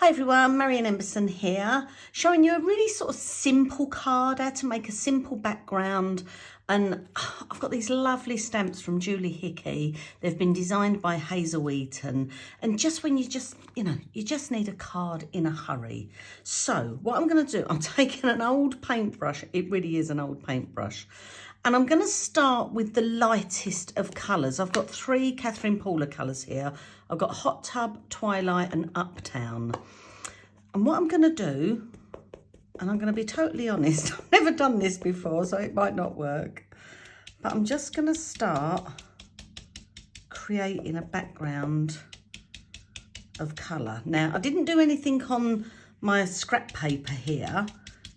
Hi everyone, Marion Embossing here, showing you a really sort of simple card, how to make a simple background. And I've got these lovely stamps from Julie Hickey. They've been designed by Hazel Eaton. And just when you just need a card in a hurry. So what I'm going to do, I'm taking an old paintbrush. It really is an old paintbrush. And I'm going to start with the lightest of colours. I've got three Catherine Paula colours here. I've got Hot Tub, Twilight and Uptown. And what I'm going to do, and I'm going to be totally honest, I've never done this before, so it might not work. But I'm just going to start creating a background of colour. Now, I didn't do anything on my scrap paper here,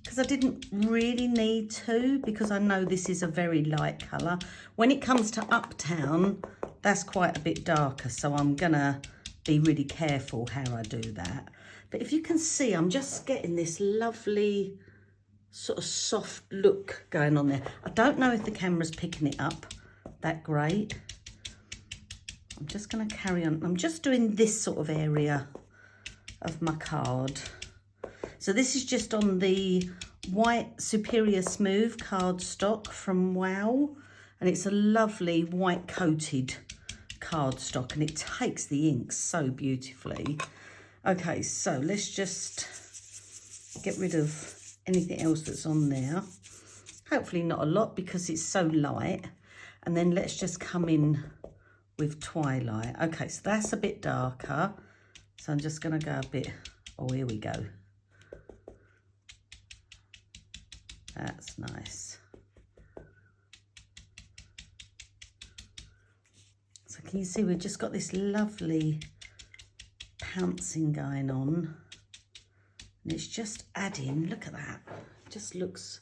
because I didn't really need to, because I know this is a very light colour. When it comes to Uptown, that's quite a bit darker, so I'm gonna be really careful how I do that. But if you can see, I'm just getting this lovely sort of soft look going on there. I don't know if the camera's picking it up that great. I'm just gonna carry on. I'm just doing this sort of area of my card. So this is just on the white Superior Smooth cardstock from Wow. And it's a lovely white coated cardstock and it takes the ink so beautifully. Okay, so let's just get rid of anything else that's on there. Hopefully not a lot because it's so light. And then let's just come in with Twilight. Okay, so that's a bit darker. So I'm just gonna go a bit, oh, here we go. That's nice. So can you see we've just got this lovely pouncing going on. And it's just adding, look at that. It just looks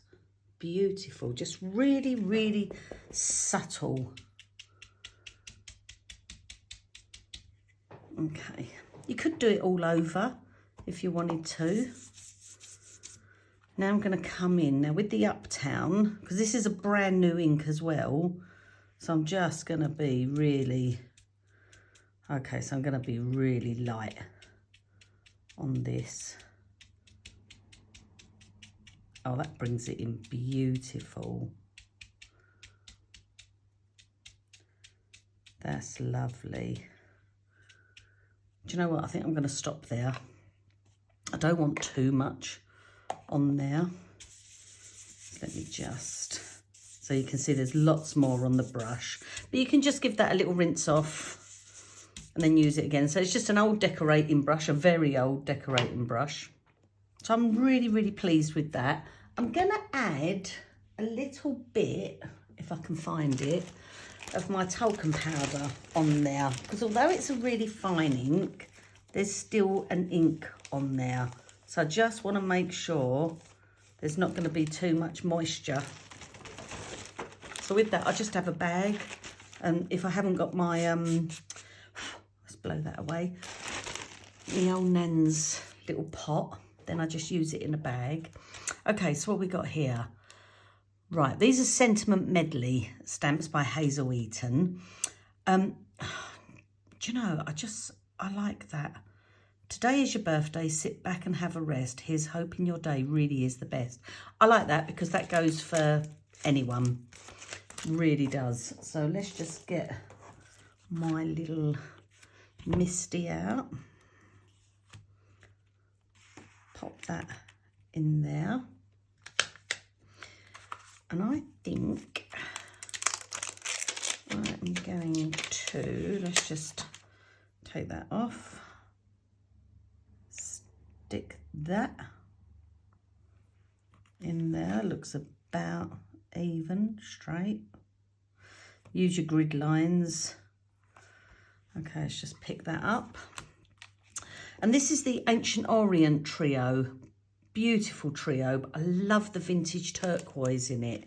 beautiful. Just really, really subtle. Okay. You could do it all over if you wanted to. Now I'm going to come in now with the Uptown, because this is a brand new ink as well. So I'm just going to be really, okay, so I'm going to be really light on this. Oh, that brings it in beautiful. That's lovely. Do you know what? I think I'm going to stop there. I don't want too much on there. Let me just, so you can see there's lots more on the brush, but you can just give that a little rinse off and then use it again. So it's just an old decorating brush, a very old decorating brush. So I'm really, really pleased with that. I'm gonna add a little bit, if I can find it, of my talcum powder on there, because although it's a really fine ink, there's still an ink on there. So I just want to make sure there's not going to be too much moisture. So with that, I just have a bag. And if I haven't got my, let's blow that away, the old Nan's little pot, then I just use it in a bag. Okay, so what we got here? Right, these are Sentiment Medley stamps by Hazel Eaton. Do you know, I like that. Today is your birthday, sit back and have a rest. Here's hoping your day really is the best. I like that because that goes for anyone, really does. So let's just get my little Misty out. Pop that in there. And I think I'm going to, let's just take that off. Stick that in there, looks about even, straight. Use your grid lines. Okay, let's just pick that up. And this is the Ancient Orient trio. Beautiful trio, but I love the vintage turquoise in it.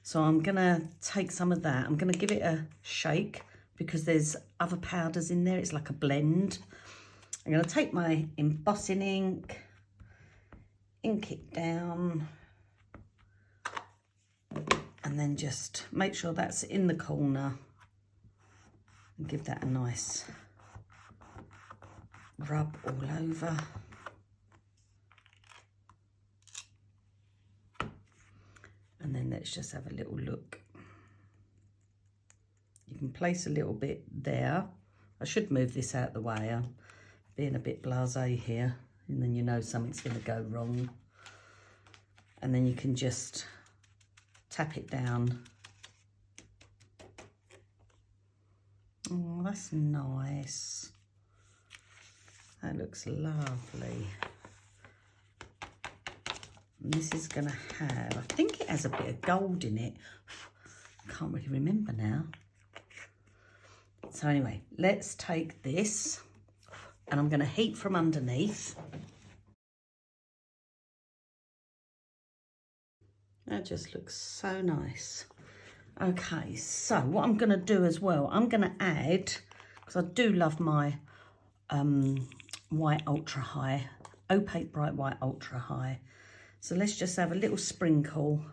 So I'm gonna take some of that. I'm gonna give it a shake because there's other powders in there. It's like a blend. I'm going to take my embossing ink, ink it down, and then just make sure that's in the corner and give that a nice rub all over. And then let's just have a little look. You can place a little bit there. I should move this out of the way. I'm being a bit blasé here, and then you know something's going to go wrong. And then you can just tap it down. Oh, that's nice. That looks lovely. And this is going to have, I think it has a bit of gold in it. I can't really remember now. So anyway, let's take this and I'm going to heat from underneath. That just looks so nice. Okay, so what I'm going to do as well, I'm going to add, because I do love my white ultra high, opaque bright white ultra high. So let's just have a little sprinkle.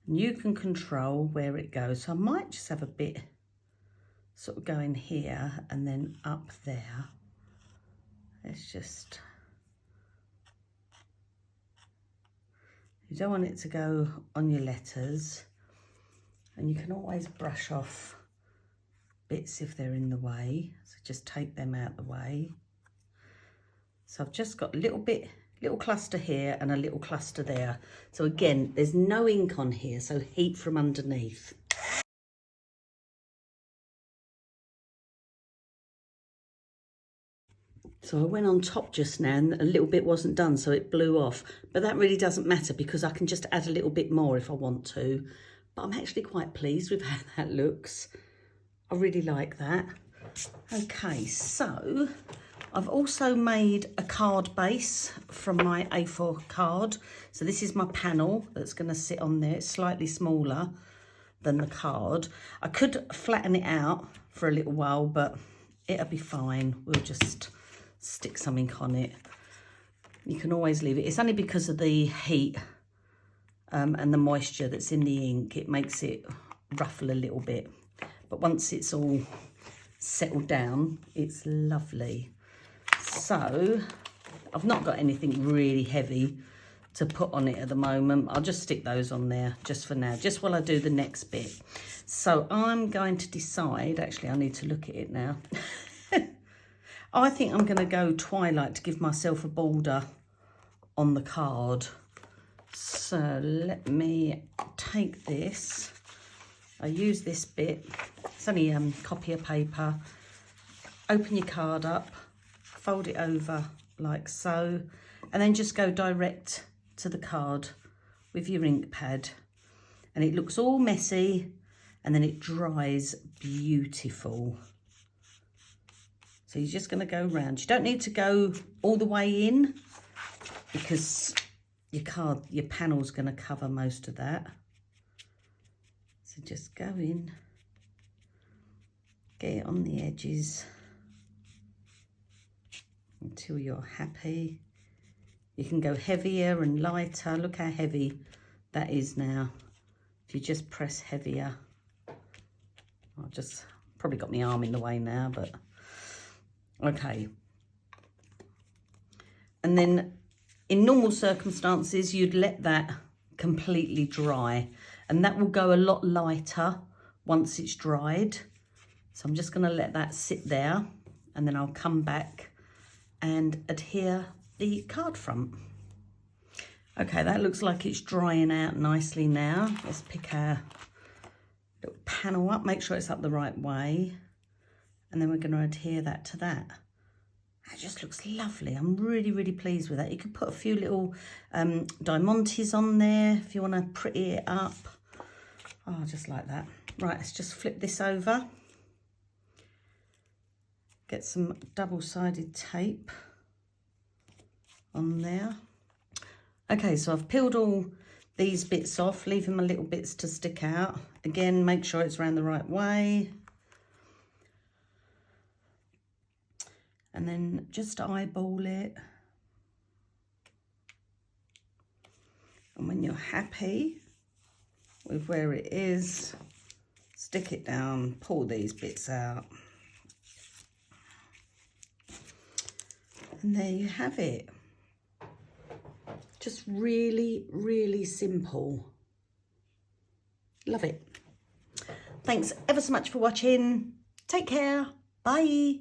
And you can control where it goes. So I might just have a bit sort of going here and then up there. Let's just, you don't want it to go on your letters, and you can always brush off bits if they're in the way, so just take them out the way. So I've just got a little cluster here and a little cluster there. So again, there's no ink on here, so heat from underneath. So I went on top just now and a little bit wasn't done, so it blew off. But that really doesn't matter because I can just add a little bit more if I want to. But I'm actually quite pleased with how that looks. I really like that. Okay, so I've also made a card base from my A4 card. So this is my panel that's going to sit on there. It's slightly smaller than the card. I could flatten it out for a little while, but it'll be fine. We'll just stick some ink on it. You can always leave it. It's only because of the heat and the moisture that's in the ink, it makes it ruffle a little bit. But once it's all settled down, it's lovely. So I've not got anything really heavy to put on it at the moment. I'll just stick those on there just for now, just while I do the next bit. So I'm going to decide, actually I need to look at it now. I think I'm going to go Twilight to give myself a border on the card. So let me take this. I use this bit. It's only copy paper. Open your card up, fold it over like so, and then just go direct to the card with your ink pad. And it looks all messy and then it dries beautiful. So you're just going to go round. You don't need to go all the way in because your panel's going to cover most of that. So just go in, get it on the edges until you're happy. You can go heavier and lighter. Look how heavy that is now. If you just press heavier. I've just probably got my arm in the way now, but okay. And then in normal circumstances, you'd let that completely dry, and that will go a lot lighter once it's dried. So I'm just going to let that sit there, and then I'll come back and adhere the card front. Okay, that looks like it's drying out nicely now. Let's pick our little panel up, make sure it's up the right way, and then we're going to adhere that to that. That just looks lovely. I'm really, really pleased with that. You could put a few little diamantes on there if you want to pretty it up. Oh, just like that. Right, let's just flip this over. Get some double-sided tape on there. Okay, so I've peeled all these bits off, leaving my little bits to stick out. Again, make sure it's around the right way. And then just eyeball it. And when you're happy with where it is, stick it down, pull these bits out. And there you have it. Just really, really simple. Love it. Thanks ever so much for watching. Take care. Bye.